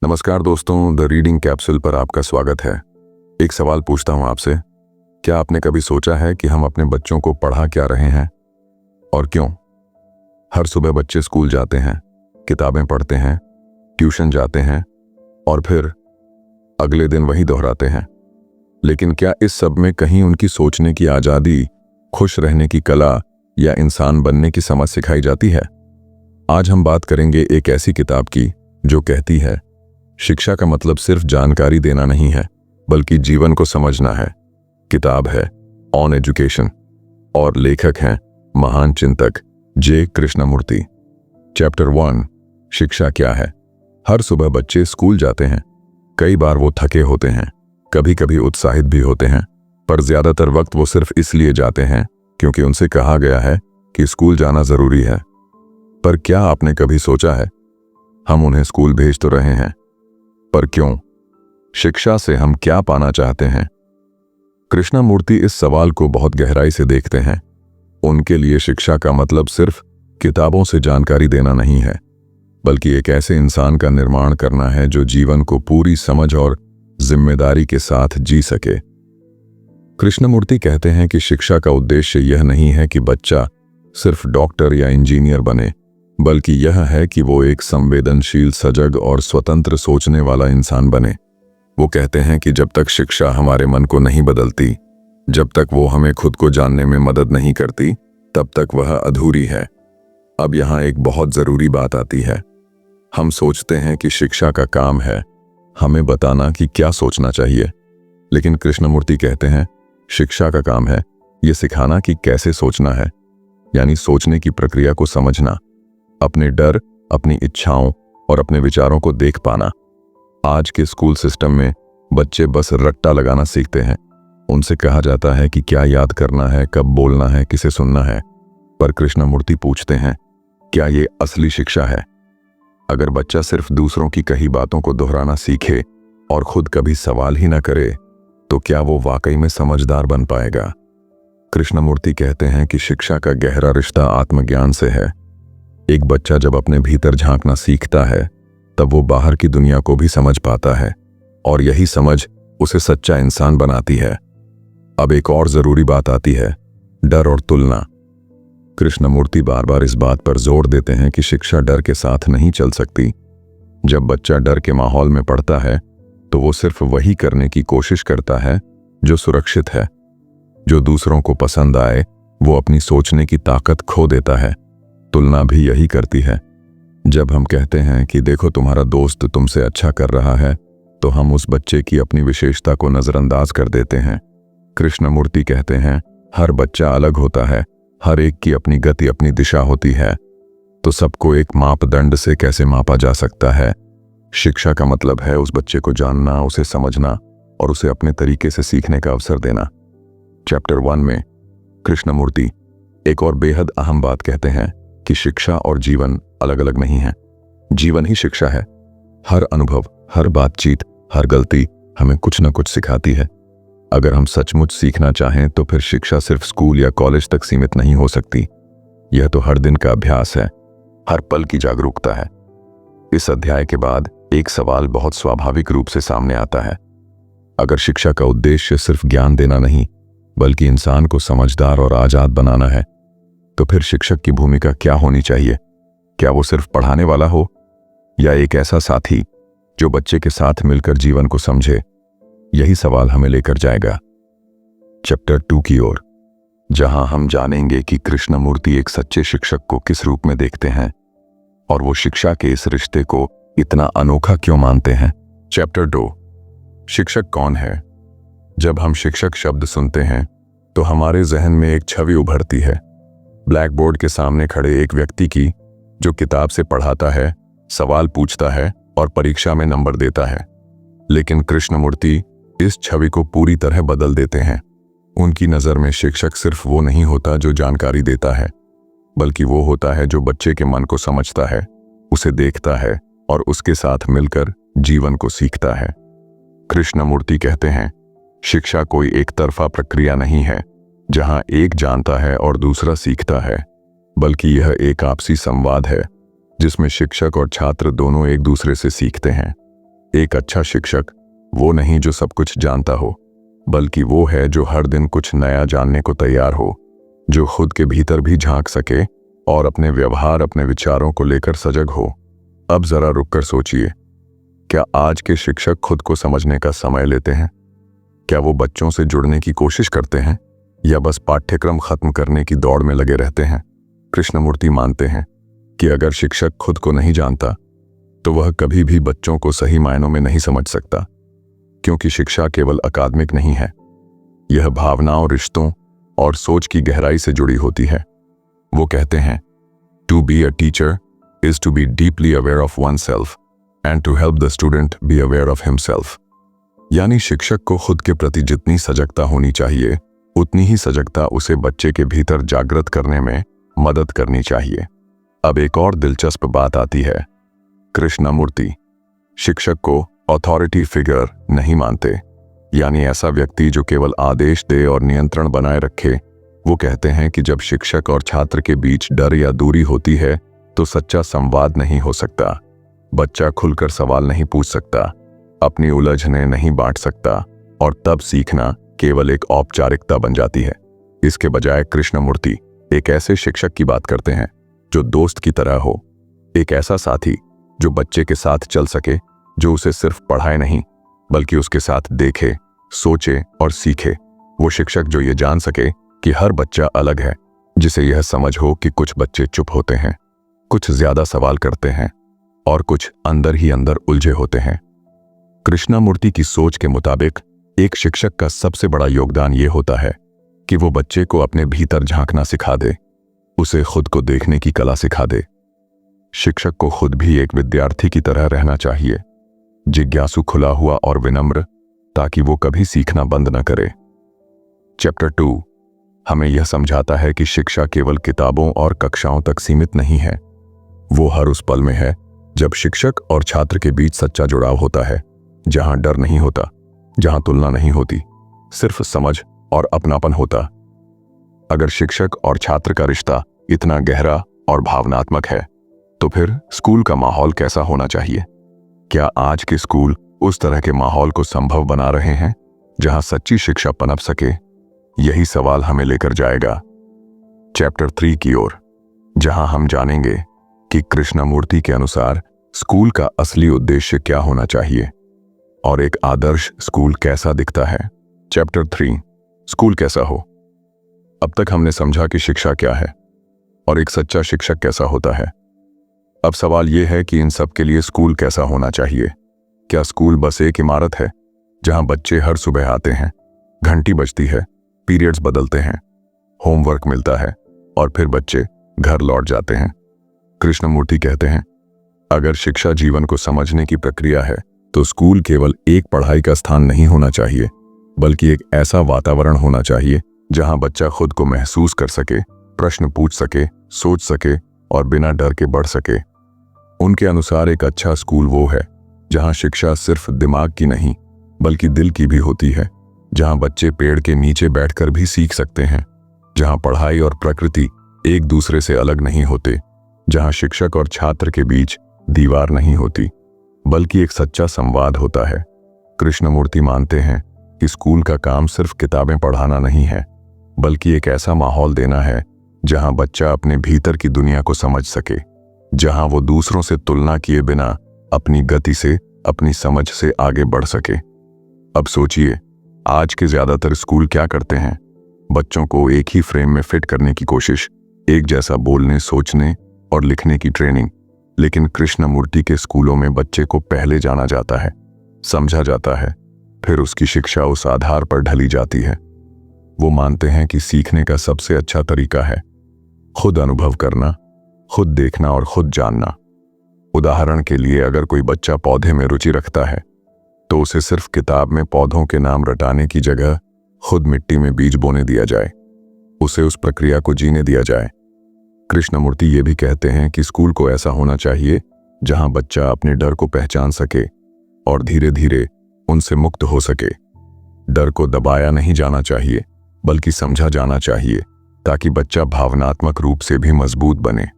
नमस्कार दोस्तों, the reading capsule पर आपका स्वागत है। एक सवाल पूछता हूं आपसे, क्या आपने कभी सोचा है कि हम अपने बच्चों को पढ़ा क्या रहे हैं और क्यों? हर सुबह बच्चे स्कूल जाते हैं, किताबें पढ़ते हैं, ट्यूशन जाते हैं और फिर अगले दिन वही दोहराते हैं। लेकिन क्या इस सब में कहीं उनकी सोचने की आज़ादी, खुश रहने की कला या इंसान बनने की समझ सिखाई जाती है? आज हम बात करेंगे एक ऐसी किताब की जो कहती है शिक्षा का मतलब सिर्फ जानकारी देना नहीं है बल्कि जीवन को समझना है। किताब है ऑन एजुकेशन और लेखक हैं महान चिंतक जे कृष्णमूर्ति। चैप्टर 1, शिक्षा क्या है। हर सुबह बच्चे स्कूल जाते हैं। कई बार वो थके होते हैं, कभी कभी उत्साहित भी होते हैं, पर ज्यादातर वक्त वो सिर्फ इसलिए जाते हैं क्योंकि उनसे कहा गया है कि स्कूल जाना जरूरी है। पर क्या आपने कभी सोचा है, हम उन्हें स्कूल भेज तो रहे हैं, पर क्यों? शिक्षा से हम क्या पाना चाहते हैं? कृष्णमूर्ति इस सवाल को बहुत गहराई से देखते हैं। उनके लिए शिक्षा का मतलब सिर्फ किताबों से जानकारी देना नहीं है, बल्कि एक ऐसे इंसान का निर्माण करना है जो जीवन को पूरी समझ और जिम्मेदारी के साथ जी सके। कृष्णमूर्ति कहते हैं कि शिक्षा का उद्देश्य यह नहीं है कि बच्चा सिर्फ डॉक्टर या इंजीनियर बने, बल्कि यह है कि वो एक संवेदनशील, सजग और स्वतंत्र सोचने वाला इंसान बने। वो कहते हैं कि जब तक शिक्षा हमारे मन को नहीं बदलती, जब तक वो हमें खुद को जानने में मदद नहीं करती, तब तक वह अधूरी है। अब यहाँ एक बहुत जरूरी बात आती है। हम सोचते हैं कि शिक्षा का काम है हमें बताना कि क्या सोचना चाहिए, लेकिन कृष्णमूर्ति कहते हैं शिक्षा का काम है ये सिखाना कि कैसे सोचना है, यानी सोचने की प्रक्रिया को समझना, अपने डर, अपनी इच्छाओं और अपने विचारों को देख पाना। आज के स्कूल सिस्टम में बच्चे बस रट्टा लगाना सीखते हैं। उनसे कहा जाता है कि क्या याद करना है, कब बोलना है, किसे सुनना है। पर कृष्णमूर्ति पूछते हैं, क्या ये असली शिक्षा है? अगर बच्चा सिर्फ दूसरों की कही बातों को दोहराना सीखे और खुद कभी सवाल ही ना करे, तो क्या वो वाकई में समझदार बन पाएगा? कृष्णमूर्ति कहते हैं कि शिक्षा का गहरा रिश्ता आत्मज्ञान से है। एक बच्चा जब अपने भीतर झांकना सीखता है, तब वो बाहर की दुनिया को भी समझ पाता है और यही समझ उसे सच्चा इंसान बनाती है। अब एक और जरूरी बात आती है, डर और तुलना। कृष्णमूर्ति बार बार इस बात पर जोर देते हैं कि शिक्षा डर के साथ नहीं चल सकती। जब बच्चा डर के माहौल में पढ़ता है, तो वो सिर्फ वही करने की कोशिश करता है जो सुरक्षित है। जो दूसरों को पसंद आए, वो अपनी सोचने की ताकत खो देता है। तुलना भी यही करती है। जब हम कहते हैं कि देखो तुम्हारा दोस्त तुमसे अच्छा कर रहा है, तो हम उस बच्चे की अपनी विशेषता को नजरअंदाज कर देते हैं। कृष्णमूर्ति कहते हैं हर बच्चा अलग होता है, हर एक की अपनी गति, अपनी दिशा होती है, तो सबको एक मापदंड से कैसे मापा जा सकता है? शिक्षा का मतलब है उस बच्चे को जानना, उसे समझना और उसे अपने तरीके से सीखने का अवसर देना। चैप्टर 1 में कृष्णमूर्ति एक और बेहद अहम बात कहते हैं कि शिक्षा और जीवन अलग अलग नहीं है। जीवन ही शिक्षा है। हर अनुभव, हर बातचीत, हर गलती हमें कुछ न कुछ सिखाती है। अगर हम सचमुच सीखना चाहें तो फिर शिक्षा सिर्फ स्कूल या कॉलेज तक सीमित नहीं हो सकती। यह तो हर दिन का अभ्यास है, हर पल की जागरूकता है। इस अध्याय के बाद एक सवाल बहुत स्वाभाविक रूप से सामने आता है। अगर शिक्षा का उद्देश्य सिर्फ ज्ञान देना नहीं बल्कि इंसान को समझदार और आजाद बनाना है, तो फिर शिक्षक की भूमिका क्या होनी चाहिए? क्या वो सिर्फ पढ़ाने वाला हो या एक ऐसा साथी जो बच्चे के साथ मिलकर जीवन को समझे? यही सवाल हमें लेकर जाएगा चैप्टर 2 की ओर, जहां हम जानेंगे कि कृष्णमूर्ति एक सच्चे शिक्षक को किस रूप में देखते हैं और वो शिक्षा के इस रिश्ते को इतना अनोखा क्यों मानते हैं। चैप्टर 2, शिक्षक कौन है? जब हम शिक्षक शब्द सुनते हैं तो हमारे जहन में एक छवि उभरती है, ब्लैक बोर्ड के सामने खड़े एक व्यक्ति की जो किताब से पढ़ाता है, सवाल पूछता है और परीक्षा में नंबर देता है। लेकिन कृष्णमूर्ति इस छवि को पूरी तरह बदल देते हैं। उनकी नज़र में शिक्षक सिर्फ वो नहीं होता जो जानकारी देता है, बल्कि वो होता है जो बच्चे के मन को समझता है, उसे देखता है और उसके साथ मिलकर जीवन को सीखता है। कृष्णमूर्ति कहते हैं शिक्षा कोई एक तरफा प्रक्रिया नहीं है जहां एक जानता है और दूसरा सीखता है, बल्कि यह एक आपसी संवाद है जिसमें शिक्षक और छात्र दोनों एक दूसरे से सीखते हैं। एक अच्छा शिक्षक वो नहीं जो सब कुछ जानता हो, बल्कि वो है जो हर दिन कुछ नया जानने को तैयार हो, जो खुद के भीतर भी झांक सके और अपने व्यवहार, अपने विचारों को लेकर सजग हो। अब जरा रुककर सोचिए, क्या आज के शिक्षक खुद को समझने का समय लेते हैं? क्या वो बच्चों से जुड़ने की कोशिश करते हैं या बस पाठ्यक्रम खत्म करने की दौड़ में लगे रहते हैं? कृष्णमूर्ति मानते हैं कि अगर शिक्षक खुद को नहीं जानता तो वह कभी भी बच्चों को सही मायनों में नहीं समझ सकता, क्योंकि शिक्षा केवल अकादमिक नहीं है, यह भावनाओं, रिश्तों और सोच की गहराई से जुड़ी होती है। वो कहते हैं, to be a teacher is to be deeply aware of one self and to help the student be aware of himself. यानी शिक्षक को खुद के प्रति जितनी सजगता होनी चाहिए, उतनी ही सजगता उसे बच्चे के भीतर जागृत करने में मदद करनी चाहिए। अब एक और दिलचस्प बात आती है। कृष्णमूर्ति शिक्षक को अथॉरिटी फिगर नहीं मानते, यानी ऐसा व्यक्ति जो केवल आदेश दे और नियंत्रण बनाए रखे। वो कहते हैं कि जब शिक्षक और छात्र के बीच डर या दूरी होती है तो सच्चा संवाद नहीं हो सकता। बच्चा खुलकर सवाल नहीं पूछ सकता, अपनी उलझनें नहीं बांट सकता, और तब सीखना केवल एक औपचारिकता बन जाती है। इसके बजाय कृष्णमूर्ति एक ऐसे शिक्षक की बात करते हैं जो दोस्त की तरह हो, एक ऐसा साथी जो बच्चे के साथ चल सके, जो उसे सिर्फ पढ़ाए नहीं बल्कि उसके साथ देखे, सोचे और सीखे। वो शिक्षक जो ये जान सके कि हर बच्चा अलग है, जिसे यह समझ हो कि कुछ बच्चे चुप होते हैं, कुछ ज्यादा सवाल करते हैं और कुछ अंदर ही अंदर उलझे होते हैं। कृष्णमूर्ति की सोच के मुताबिक एक शिक्षक का सबसे बड़ा योगदान ये होता है कि वो बच्चे को अपने भीतर झांकना सिखा दे, उसे खुद को देखने की कला सिखा दे। शिक्षक को खुद भी एक विद्यार्थी की तरह रहना चाहिए, जिज्ञासु, खुला हुआ और विनम्र, ताकि वो कभी सीखना बंद न करे। चैप्टर 2 हमें यह समझाता है कि शिक्षा केवल किताबों और कक्षाओं तक सीमित नहीं है। वो हर उस पल में है जब शिक्षक और छात्र के बीच सच्चा जुड़ाव होता है, जहां डर नहीं होता, जहां तुलना नहीं होती, सिर्फ समझ और अपनापन होता। अगर शिक्षक और छात्र का रिश्ता इतना गहरा और भावनात्मक है, तो फिर स्कूल का माहौल कैसा होना चाहिए? क्या आज के स्कूल उस तरह के माहौल को संभव बना रहे हैं जहां सच्ची शिक्षा पनप सके? यही सवाल हमें लेकर जाएगा चैप्टर 3 की ओर, जहां हम जानेंगे कि कृष्णमूर्ति के अनुसार स्कूल का असली उद्देश्य क्या होना चाहिए और एक आदर्श स्कूल कैसा दिखता है। चैप्टर 3 स्कूल कैसा हो। अब तक हमने समझा कि शिक्षा क्या है और एक सच्चा शिक्षक कैसा होता है। अब सवाल यह है कि इन सब के लिए स्कूल कैसा होना चाहिए। क्या स्कूल बस एक इमारत है जहां बच्चे हर सुबह आते हैं, घंटी बजती है, पीरियड्स बदलते हैं, होमवर्क मिलता है और फिर बच्चे घर लौट जाते हैं? कृष्णमूर्ति कहते हैं, अगर शिक्षा जीवन को समझने की प्रक्रिया है तो स्कूल केवल एक पढ़ाई का स्थान नहीं होना चाहिए, बल्कि एक ऐसा वातावरण होना चाहिए जहां बच्चा खुद को महसूस कर सके, प्रश्न पूछ सके, सोच सके और बिना डर के बढ़ सके। उनके अनुसार एक अच्छा स्कूल वो है जहां शिक्षा सिर्फ दिमाग की नहीं बल्कि दिल की भी होती है, जहां बच्चे पेड़ के नीचे बैठकर भी सीख सकते हैं, जहां पढ़ाई और प्रकृति एक दूसरे से अलग नहीं होते, जहां शिक्षक और छात्र के बीच दीवार नहीं होती बल्कि एक सच्चा संवाद होता है। कृष्णमूर्ति मानते हैं कि स्कूल का काम सिर्फ किताबें पढ़ाना नहीं है, बल्कि एक ऐसा माहौल देना है जहां बच्चा अपने भीतर की दुनिया को समझ सके, जहां वो दूसरों से तुलना किए बिना अपनी गति से, अपनी समझ से आगे बढ़ सके। अब सोचिए, आज के ज्यादातर स्कूल क्या करते हैं? बच्चों को एक ही फ्रेम में फिट करने की कोशिश, एक जैसा बोलने, सोचने और लिखने की ट्रेनिंग। लेकिन कृष्णमूर्ति के स्कूलों में बच्चे को पहले जाना जाता है, समझा जाता है, फिर उसकी शिक्षा उस आधार पर ढली जाती है। वो मानते हैं कि सीखने का सबसे अच्छा तरीका है खुद अनुभव करना, खुद देखना और खुद जानना। उदाहरण के लिए, अगर कोई बच्चा पौधे में रुचि रखता है तो उसे सिर्फ किताब में पौधों के नाम रटाने की जगह खुद मिट्टी में बीज बोने दिया जाए, उसे उस प्रक्रिया को जीने दिया जाए। कृष्णमूर्ति ये भी कहते हैं कि स्कूल को ऐसा होना चाहिए जहां बच्चा अपने डर को पहचान सके और धीरे धीरे उनसे मुक्त हो सके। डर को दबाया नहीं जाना चाहिए बल्कि समझा जाना चाहिए, ताकि बच्चा भावनात्मक रूप से भी मजबूत बने।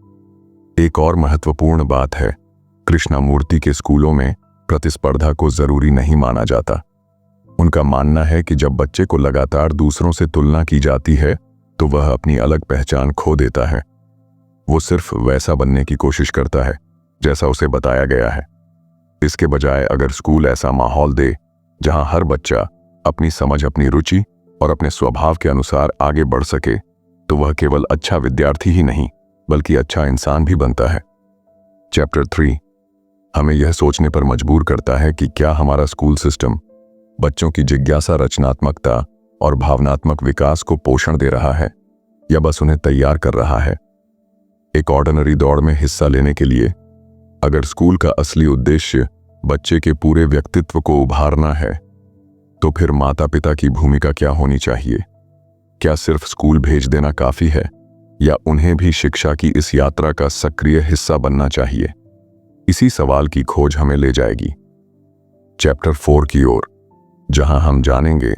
एक और महत्वपूर्ण बात है, कृष्णमूर्ति के स्कूलों में प्रतिस्पर्धा को जरूरी नहीं माना जाता। उनका मानना है कि जब बच्चे को लगातार दूसरों से तुलना की जाती है तो वह अपनी अलग पहचान खो देता है। वो सिर्फ वैसा बनने की कोशिश करता है जैसा उसे बताया गया है। इसके बजाय अगर स्कूल ऐसा माहौल दे जहां हर बच्चा अपनी समझ, अपनी रुचि और अपने स्वभाव के अनुसार आगे बढ़ सके, तो वह केवल अच्छा विद्यार्थी ही नहीं बल्कि अच्छा इंसान भी बनता है। चैप्टर 3 हमें यह सोचने पर मजबूर करता है कि क्या हमारा स्कूल सिस्टम बच्चों की जिज्ञासा, रचनात्मकता और भावनात्मक विकास को पोषण दे रहा है या बस उन्हें तैयार कर रहा है। एक ऑर्डिनरी दौड़ में हिस्सा लेने के लिए अगर स्कूल का असली उद्देश्य बच्चे के पूरे व्यक्तित्व को उभारना है, तो फिर माता पिता की भूमिका क्या होनी चाहिए? क्या सिर्फ स्कूल भेज देना काफी है या उन्हें भी शिक्षा की इस यात्रा का सक्रिय हिस्सा बनना चाहिए? इसी सवाल की खोज हमें ले जाएगी चैप्टर 4 की ओर, जहां हम जानेंगे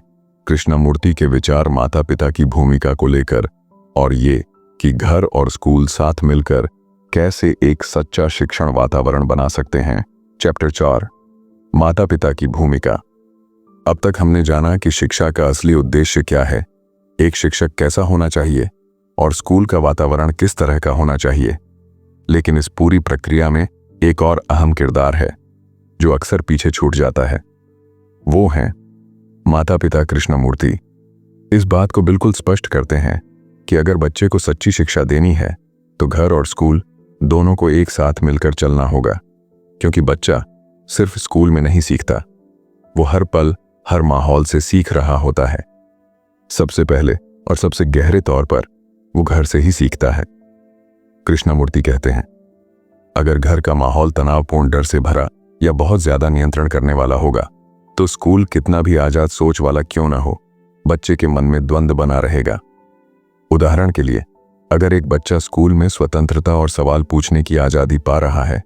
कृष्णमूर्ति के विचार माता पिता की भूमिका को लेकर और ये कि घर और स्कूल साथ मिलकर कैसे एक सच्चा शिक्षण वातावरण बना सकते हैं। चैप्टर 4 माता पिता की भूमिका। अब तक हमने जाना कि शिक्षा का असली उद्देश्य क्या है, एक शिक्षक कैसा होना चाहिए और स्कूल का वातावरण किस तरह का होना चाहिए। लेकिन इस पूरी प्रक्रिया में एक और अहम किरदार है जो अक्सर पीछे छूट जाता है। वो हैं माता पिता। कृष्णमूर्ति इस बात को बिल्कुल स्पष्ट करते हैं कि अगर बच्चे को सच्ची शिक्षा देनी है तो घर और स्कूल दोनों को एक साथ मिलकर चलना होगा, क्योंकि बच्चा सिर्फ स्कूल में नहीं सीखता, वो हर पल हर माहौल से सीख रहा होता है। सबसे पहले और सबसे गहरे तौर पर वो घर से ही सीखता है। कृष्णमूर्ति कहते हैं, अगर घर का माहौल तनावपूर्ण, डर से भरा या बहुत ज्यादा नियंत्रण करने वाला होगा तो स्कूल कितना भी आजाद सोच वाला क्यों ना हो, बच्चे के मन में द्वंद्व बना रहेगा। उदाहरण के लिए, अगर एक बच्चा स्कूल में स्वतंत्रता और सवाल पूछने की आजादी पा रहा है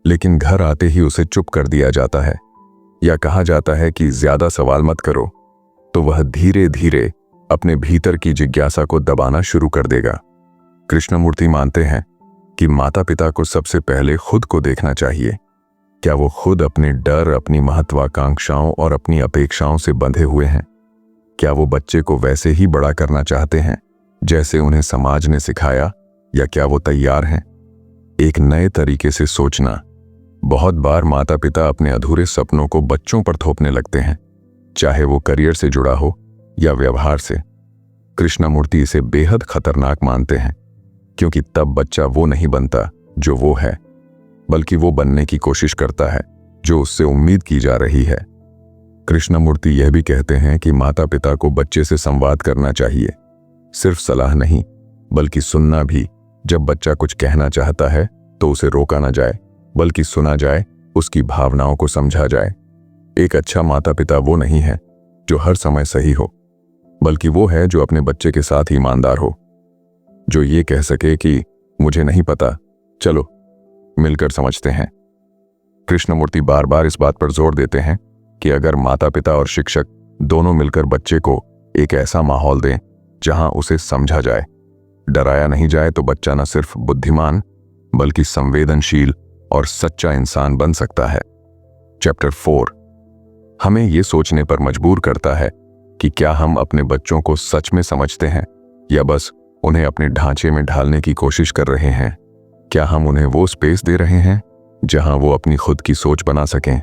लेकिन घर आते ही उसे चुप कर दिया जाता है या कहा जाता है कि ज्यादा सवाल मत करो, तो वह धीरे धीरे अपने भीतर की जिज्ञासा को दबाना शुरू कर देगा। कृष्णमूर्ति मानते हैं कि माता पिता को सबसे पहले खुद को देखना चाहिए। क्या वो खुद अपने डर, अपनी महत्वाकांक्षाओं और अपनी अपेक्षाओं से बंधे हुए हैं? क्या वो बच्चे को वैसे ही बड़ा करना चाहते हैं जैसे उन्हें समाज ने सिखाया, या क्या वो तैयार हैं एक नए तरीके से सोचना? बहुत बार माता पिता अपने अधूरे सपनों को बच्चों पर थोपने लगते हैं, चाहे वो करियर से जुड़ा हो या व्यवहार से। कृष्णमूर्ति इसे बेहद खतरनाक मानते हैं, क्योंकि तब बच्चा वो नहीं बनता जो वो है, बल्कि वो बनने की कोशिश करता है जो उससे उम्मीद की जा रही है। कृष्णमूर्ति यह भी कहते हैं कि माता पिता को बच्चे से संवाद करना चाहिए, सिर्फ सलाह नहीं बल्कि सुनना भी। जब बच्चा कुछ कहना चाहता है तो उसे रोका ना जाए बल्कि सुना जाए, उसकी भावनाओं को समझा जाए। एक अच्छा माता पिता वो नहीं है जो हर समय सही हो, बल्कि वो है जो अपने बच्चे के साथ ईमानदार हो, जो ये कह सके कि मुझे नहीं पता, चलो मिलकर समझते हैं। कृष्णमूर्ति बार बार इस बात पर जोर देते हैं कि अगर माता पिता और शिक्षक दोनों मिलकर बच्चे को एक ऐसा माहौल दें जहां उसे समझा जाए, डराया नहीं जाए, तो बच्चा न सिर्फ बुद्धिमान बल्कि संवेदनशील और सच्चा इंसान बन सकता है। चैप्टर 4 हमें यह सोचने पर मजबूर करता है कि क्या हम अपने बच्चों को सच में समझते हैं या बस उन्हें अपने ढांचे में ढालने की कोशिश कर रहे हैं। क्या हम उन्हें वो स्पेस दे रहे हैं जहां वो अपनी खुद की सोच बना सकें?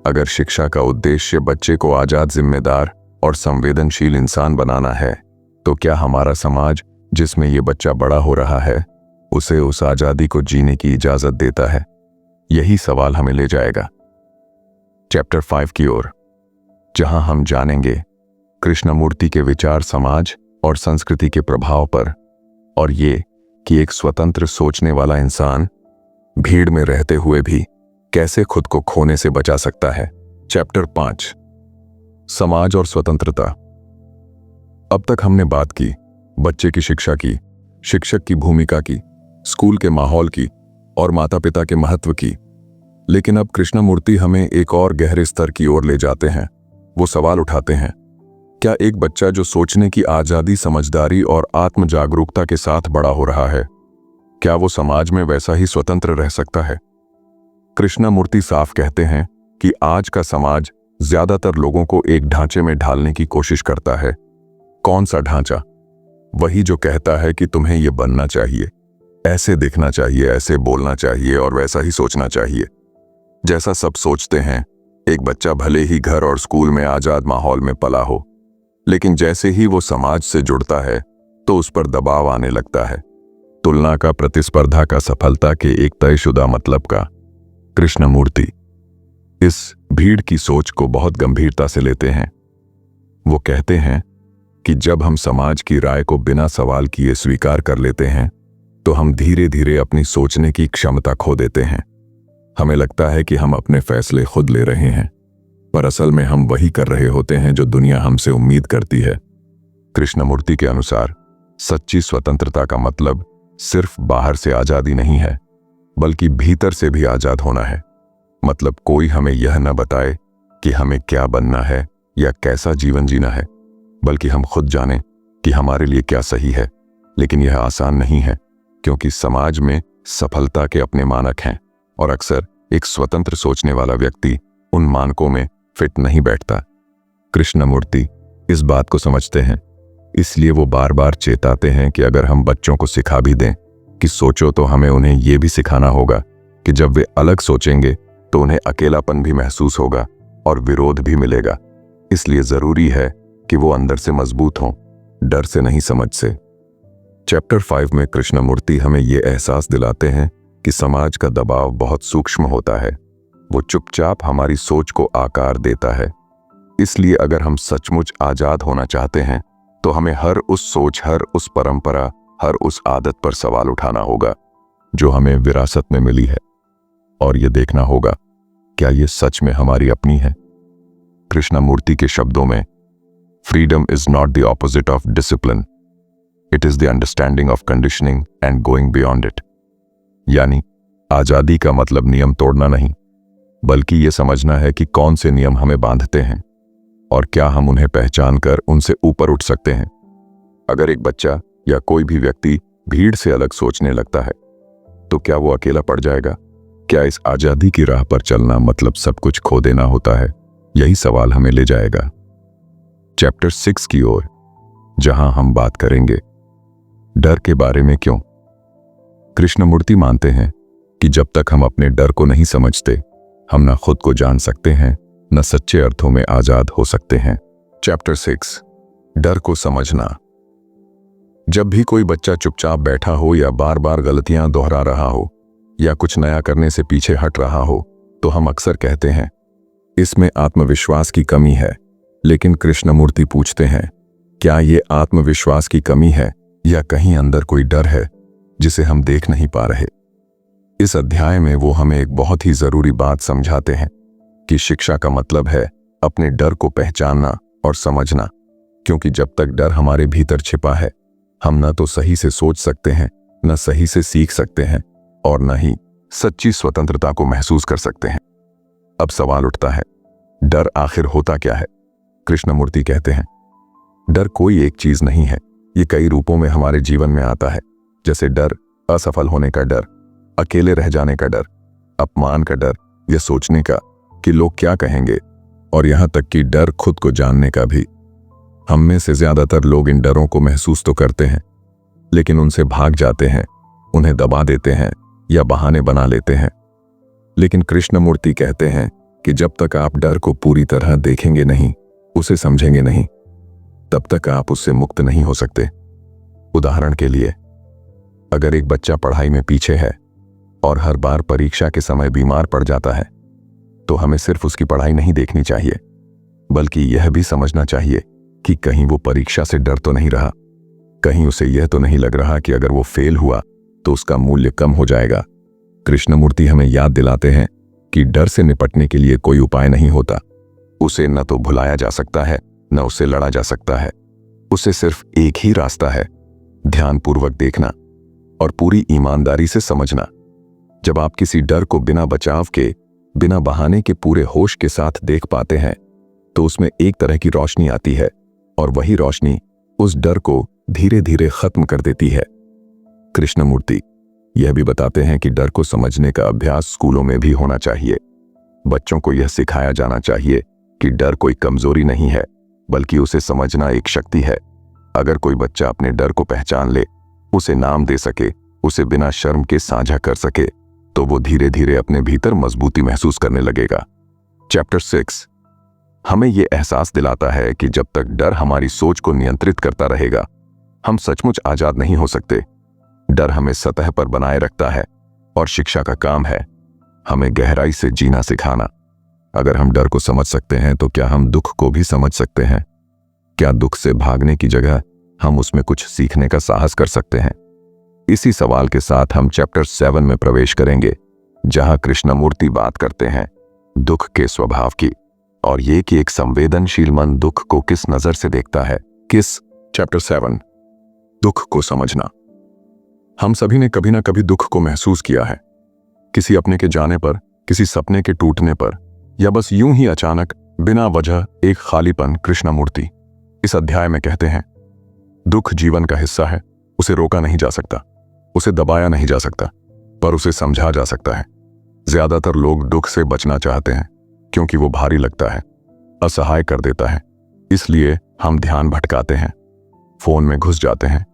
अगर शिक्षा का उद्देश्य बच्चे को आजाद, जिम्मेदार और संवेदनशील इंसान बनाना है, तो क्या हमारा समाज जिसमें ये बच्चा बड़ा हो रहा है उसे उस आजादी को जीने की इजाजत देता है? यही सवाल हमें ले जाएगा चैप्टर 5 की ओर, जहां हम जानेंगे कृष्णमूर्ति के विचार समाज और संस्कृति के प्रभाव पर, और ये कि एक स्वतंत्र सोचने वाला इंसान भीड़ में रहते हुए भी कैसे खुद को खोने से बचा सकता है। चैप्टर 5 समाज और स्वतंत्रता। अब तक हमने बात की बच्चे की शिक्षा की, शिक्षक की भूमिका की, स्कूल के माहौल की और माता पिता के महत्व की। लेकिन अब कृष्णमूर्ति हमें एक और गहरे स्तर की ओर ले जाते हैं। वो सवाल उठाते हैं, क्या एक बच्चा जो सोचने की आजादी, समझदारी और आत्म जागरूकता के साथ बड़ा हो रहा है, क्या वो समाज में वैसा ही स्वतंत्र रह सकता है? कृष्णमूर्ति साफ कहते हैं कि आज का समाज ज्यादातर लोगों को एक ढांचे में ढालने की कोशिश करता है। कौन सा ढांचा? वही जो कहता है कि तुम्हें यह बनना चाहिए, ऐसे दिखना चाहिए, ऐसे बोलना चाहिए और वैसा ही सोचना चाहिए, जैसा सब सोचते हैं। एक बच्चा भले ही घर और स्कूल में आजाद माहौल में पला हो, लेकिन जैसे ही वो समाज से जुड़ता है तो उस पर दबाव आने लगता है, तुलना का, प्रतिस्पर्धा का, सफलता के एक तयशुदा मतलब का। कृष्णमूर्ति इस भीड़ की सोच को बहुत गंभीरता से लेते हैं। वो कहते हैं कि जब हम समाज की राय को बिना सवाल किए स्वीकार कर लेते हैं तो हम धीरे धीरे अपनी सोचने की क्षमता खो देते हैं। हमें लगता है कि हम अपने फैसले खुद ले रहे हैं, पर असल में हम वही कर रहे होते हैं जो दुनिया हमसे उम्मीद करती है। कृष्णमूर्ति के अनुसार सच्ची स्वतंत्रता का मतलब सिर्फ बाहर से आजादी नहीं है, बल्कि भीतर से भी आजाद होना है। मतलब कोई हमें यह न बताए कि हमें क्या बनना है या कैसा जीवन जीना है, बल्कि हम खुद जानें कि हमारे लिए क्या सही है। लेकिन यह आसान नहीं है, क्योंकि समाज में सफलता के अपने मानक हैं और अक्सर एक स्वतंत्र सोचने वाला व्यक्ति उन मानकों में फिट नहीं बैठता। कृष्णमूर्ति इस बात को समझते हैं, इसलिए वो बार बार चेताते हैं कि अगर हम बच्चों को सिखा भी दें कि सोचो, तो हमें उन्हें यह भी सिखाना होगा कि जब वे अलग सोचेंगे तो उन्हें अकेलापन भी महसूस होगा और विरोध भी मिलेगा। इसलिए जरूरी है कि वो अंदर से मजबूत हों, डर से नहीं, समझ से। चैप्टर 5 में कृष्णमूर्ति हमें ये एहसास दिलाते हैं कि समाज का दबाव बहुत सूक्ष्म होता है। वो चुपचाप हमारी सोच को आकार देता है। इसलिए अगर हम सचमुच आजाद होना चाहते हैं तो हमें हर उस सोच, हर उस परंपरा, हर उस आदत पर सवाल उठाना होगा जो हमें विरासत में मिली है, और ये देखना होगा क्या ये सच में हमारी अपनी है। कृष्णमूर्ति के शब्दों में, freedom is not the opposite of discipline, it is the understanding of conditioning and going beyond it. यानी आजादी का मतलब नियम तोड़ना नहीं, बल्कि ये समझना है कि कौन से नियम हमें बांधते हैं और क्या हम उन्हें पहचान कर उनसे ऊपर उठ सकते हैं। अगर एक बच्चा या कोई भी व्यक्ति भीड़ से अलग सोचने लगता है तो क्या वो अकेला पड़ जाएगा? क्या इस आजादी की राह पर चलना मतलब सब कुछ खो देना होता है? यही सवाल हमें ले जाएगा चैप्टर 6 की ओर, जहां हम बात करेंगे डर के बारे में। क्यों? कृष्णमूर्ति मानते हैं कि जब तक हम अपने डर को नहीं समझते, हम न खुद को जान सकते हैं, न सच्चे अर्थों में आजाद हो सकते हैं। चैप्टर 6, डर को समझना। जब भी कोई बच्चा चुपचाप बैठा हो या बार बार गलतियां दोहरा रहा हो या कुछ नया करने से पीछे हट रहा हो, तो हम अक्सर कहते हैं इसमें आत्मविश्वास की कमी है। लेकिन कृष्णमूर्ति पूछते हैं, क्या ये आत्मविश्वास की कमी है या कहीं अंदर कोई डर है जिसे हम देख नहीं पा रहे? इस अध्याय में वो हमें एक बहुत ही जरूरी बात समझाते हैं कि शिक्षा का मतलब है अपने डर को पहचानना और समझना, क्योंकि जब तक डर हमारे भीतर छिपा है, हम न तो सही से सोच सकते हैं, न सही से सीख सकते हैं और न ही सच्ची स्वतंत्रता को महसूस कर सकते हैं। अब सवाल उठता है, डर आखिर होता क्या है? कृष्णमूर्ति कहते हैं, डर कोई एक चीज नहीं है, ये कई रूपों में हमारे जीवन में आता है। जैसे डर असफल होने का डर, अकेले रह जाने का डर, अपमान का डर, यह सोचने का कि लोग क्या कहेंगे, और यहां तक कि डर खुद को जानने का भी। हम में से ज्यादातर लोग इन डरों को महसूस तो करते हैं, लेकिन उनसे भाग जाते हैं, उन्हें दबा देते हैं या बहाने बना लेते हैं। लेकिन कृष्णमूर्ति कहते हैं कि जब तक आप डर को पूरी तरह देखेंगे नहीं, उसे समझेंगे नहीं, तब तक आप उससे मुक्त नहीं हो सकते। उदाहरण के लिए, अगर एक बच्चा पढ़ाई में पीछे है और हर बार परीक्षा के समय बीमार पड़ जाता है, तो हमें सिर्फ उसकी पढ़ाई नहीं देखनी चाहिए, बल्कि यह भी समझना चाहिए कि कहीं वो परीक्षा से डर तो नहीं रहा, कहीं उसे यह तो नहीं लग रहा कि अगर वो फेल हुआ तो उसका मूल्य कम हो जाएगा। कृष्णमूर्ति हमें याद दिलाते हैं कि डर से निपटने के लिए कोई उपाय नहीं होता। उसे न तो भुलाया जा सकता है, न उससे लड़ा जा सकता है। उसे सिर्फ एक ही रास्ता है, ध्यानपूर्वक देखना और पूरी ईमानदारी से समझना। जब आप किसी डर को बिना बचाव के, बिना बहाने के पूरे होश के साथ देख पाते हैं, तो उसमें एक तरह की रोशनी आती है और वही रोशनी उस डर को धीरे धीरे खत्म कर देती है। कृष्णमूर्ति यह भी बताते हैं कि डर को समझने का अभ्यास स्कूलों में भी होना चाहिए। बच्चों को यह सिखाया जाना चाहिए कि डर कोई कमजोरी नहीं है, बल्कि उसे समझना एक शक्ति है। अगर कोई बच्चा अपने डर को पहचान ले, उसे नाम दे सके, उसे बिना शर्म के साझा कर सके, तो वो धीरे धीरे अपने भीतर मजबूती महसूस करने लगेगा। चैप्टर 6 हमें ये एहसास दिलाता है कि जब तक डर हमारी सोच को नियंत्रित करता रहेगा, हम सचमुच आजाद नहीं हो सकते। डर हमें सतह पर बनाए रखता है और शिक्षा का काम है हमें गहराई से जीना सिखाना। अगर हम डर को समझ सकते हैं तो क्या हम दुख को भी समझ सकते हैं? क्या दुख से भागने की जगह हम उसमें कुछ सीखने का साहस कर सकते हैं? इसी सवाल के साथ हम चैप्टर 7 में प्रवेश करेंगे, जहां कृष्णमूर्ति बात करते हैं दुख के स्वभाव की, और ये कि एक संवेदनशील मन दुख को किस नजर से देखता है। चैप्टर 7 दुख को समझना। हम सभी ने कभी ना कभी दुख को महसूस किया है, किसी अपने के जाने पर, किसी सपने के टूटने पर, या बस यूं ही अचानक बिना वजह एक खालीपन। कृष्णमूर्ति इस अध्याय में कहते हैं दुख जीवन का हिस्सा है, उसे रोका नहीं जा सकता, उसे दबाया नहीं जा सकता, पर उसे समझा जा सकता है। ज्यादातर लोग दुख से बचना चाहते हैं क्योंकि वो भारी लगता है, असहाय कर देता है। इसलिए हम ध्यान भटकाते हैं, फोन में घुस जाते हैं,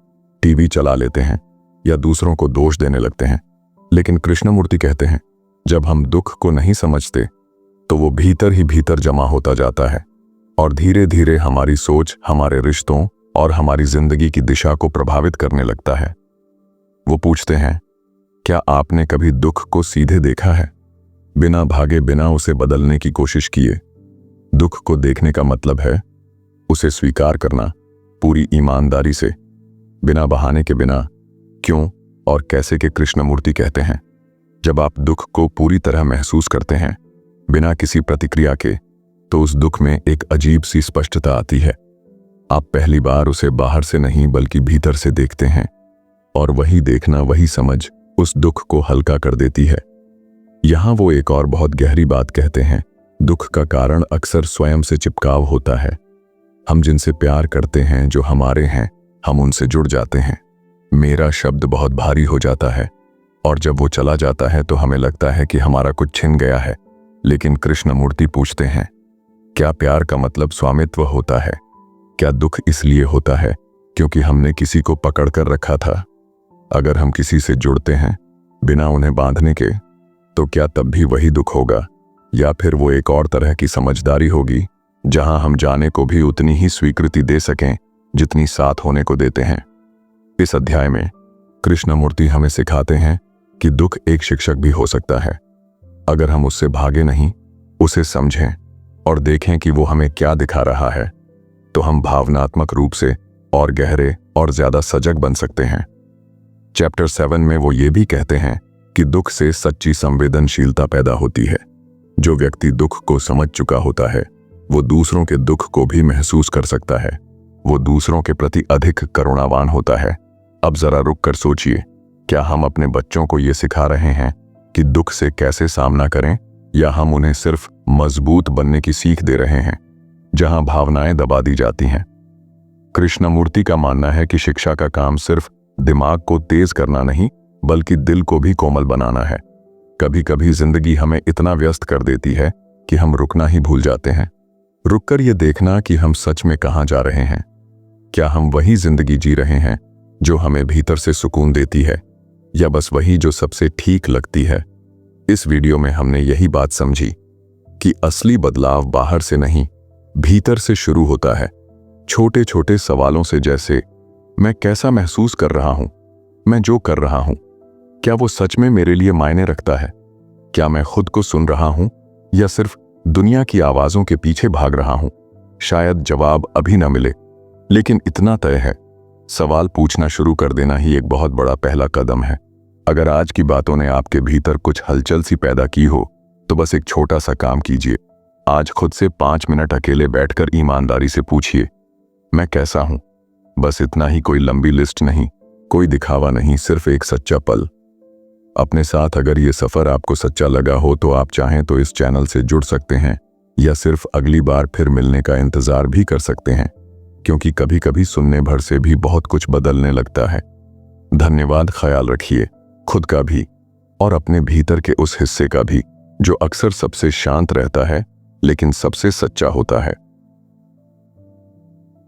टीवी चला लेते हैं या दूसरों को दोष देने लगते हैं। लेकिन कृष्णमूर्ति कहते हैं जब हम दुख को नहीं समझते तो वो भीतर ही भीतर जमा होता जाता है और धीरे धीरे हमारी सोच, हमारे रिश्तों और हमारी जिंदगी की दिशा को प्रभावित करने लगता है। वो पूछते हैं क्या आपने कभी दुख को सीधे देखा है, बिना भागे, बिना उसे बदलने की कोशिश किए? दुख को देखने का मतलब है उसे स्वीकार करना पूरी ईमानदारी से, बिना बहाने के, बिना क्यों और कैसे के। कृष्णमूर्ति कहते हैं जब आप दुख को पूरी तरह महसूस करते हैं बिना किसी प्रतिक्रिया के, तो उस दुख में एक अजीब सी स्पष्टता आती है। आप पहली बार उसे बाहर से नहीं बल्कि भीतर से देखते हैं, और वही देखना, वही समझ उस दुख को हल्का कर देती है। यहां वो एक और बहुत गहरी बात कहते हैं दुख का कारण अक्सर स्वयं से चिपकाव होता है। हम जिनसे प्यार करते हैं, जो हमारे हैं, हम उनसे जुड़ जाते हैं। मेरा शब्द बहुत भारी हो जाता है और जब वो चला जाता है तो हमें लगता है कि हमारा कुछ छिन गया है। लेकिन कृष्णमूर्ति पूछते हैं क्या प्यार का मतलब स्वामित्व होता है? क्या दुख इसलिए होता है क्योंकि हमने किसी को पकड़ कर रखा था? अगर हम किसी से जुड़ते हैं बिना उन्हें बांधने के, तो क्या तब भी वही दुख होगा, या फिर वो एक और तरह की समझदारी होगी जहां हम जाने को भी उतनी ही स्वीकृति दे सकें जितनी साथ होने को देते हैं? इस अध्याय में कृष्णमूर्ति हमें सिखाते हैं कि दुख एक शिक्षक भी हो सकता है। अगर हम उससे भागे नहीं, उसे समझें और देखें कि वो हमें क्या दिखा रहा है, तो हम भावनात्मक रूप से और गहरे और ज्यादा सजग बन सकते हैं। चैप्टर 7 में वो ये भी कहते हैं कि दुख से सच्ची संवेदनशीलता पैदा होती है। जो व्यक्ति दुख को समझ चुका होता है वो दूसरों के दुख को भी महसूस कर सकता है, वो दूसरों के प्रति अधिक करुणावान होता है। अब जरा रुक कर सोचिए, क्या हम अपने बच्चों को ये सिखा रहे हैं कि दुख से कैसे सामना करें, या हम उन्हें सिर्फ मजबूत बनने की सीख दे रहे हैं जहां भावनाएं दबा दी जाती हैं? कृष्णमूर्ति का मानना है कि शिक्षा का काम सिर्फ दिमाग को तेज करना नहीं, बल्कि दिल को भी कोमल बनाना है। कभी कभी जिंदगी हमें इतना व्यस्त कर देती है कि हम रुकना ही भूल जाते हैं। रुककर ये देखना कि हम सच में कहां जा रहे हैं। क्या हम वही जिंदगी जी रहे हैं जो हमें भीतर से सुकून देती है, या बस वही जो सबसे ठीक लगती है? इस वीडियो में हमने यही बात समझी कि असली बदलाव बाहर से नहीं, भीतर से शुरू होता है। छोटे छोटे सवालों से, जैसे मैं कैसा महसूस कर रहा हूं, मैं जो कर रहा हूं, क्या वो सच में मेरे लिए मायने रखता है? क्या मैं खुद को सुन रहा हूं या सिर्फ दुनिया की आवाजों के पीछे भाग रहा हूं? शायद जवाब अभी न मिले, लेकिन इतना तय है, सवाल पूछना शुरू कर देना ही एक बहुत बड़ा पहला कदम है। अगर आज की बातों ने आपके भीतर कुछ हलचल सी पैदा की हो, तो बस एक छोटा सा काम कीजिए। आज खुद से 5 मिनट अकेले बैठकर ईमानदारी से पूछिए, मैं कैसा हूं? बस इतना ही, कोई लंबी लिस्ट नहीं, कोई दिखावा नहीं, सिर्फ एक सच्चा पल अपने साथ। अगर ये सफर आपको सच्चा लगा हो तो आप चाहें तो इस चैनल से जुड़ सकते हैं, या सिर्फ अगली बार फिर मिलने का इंतजार भी कर सकते हैं, क्योंकि कभी कभी सुनने भर से भी बहुत कुछ बदलने लगता है। धन्यवाद। ख्याल रखिए, खुद का भी और अपने भीतर के उस हिस्से का भी जो अक्सर सबसे शांत रहता है लेकिन सबसे सच्चा होता है।